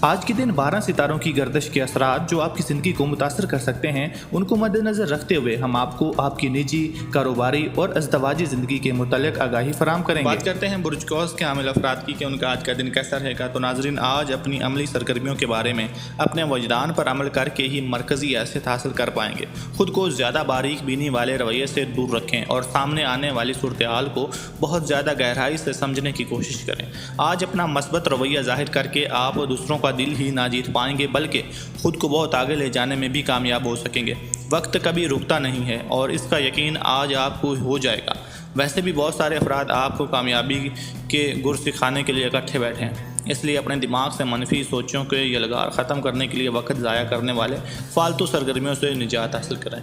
आज के दिन 12 सितारों की गर्दिश के असरात जो आपकी ज़िंदगी को मुतासर कर सकते हैं, उनको मद्देनज़र रखते हुए हम आपको आपकी निजी, कारोबारी और अज़दवाजी ज़िंदगी के मुतल्लिक़ आगाही फराम करेंगे। बात करते हैं बुर्ज कौस के हामिल अफराद की कि उनका आज का दिन कैसा रहेगा। तो नाज़रीन, आज अपनी अमली सरगर्मियों के बारे में अपने वजदान पर अमल करके ही मरकज़ी हैसियत हासिल कर पाएंगे। खुद को ज़्यादा बारीक बीनी वाले रवैये से दूर रखें और सामने आने वाली सूरत हाल को बहुत ज़्यादा गहराई से समझने की कोशिश करें। आज अपना मस्बत रवैया ज़ाहिर करके आप दूसरों का दिल ही ना जीत पाएंगे, बल्कि खुद को बहुत आगे ले जाने में भी कामयाब हो सकेंगे। वक्त कभी रुकता नहीं है और इसका यकीन आज आपको हो जाएगा। वैसे भी बहुत सारे अफराद आपको कामयाबी के गुर सिखाने के लिए इकट्ठे बैठे हैं, इसलिए अपने दिमाग से मनफी सोचों के यलगार ख़त्म करने के लिए वक्त ज़ाया करने वाले फालतू सरगर्मियों से निजात हासिल करें।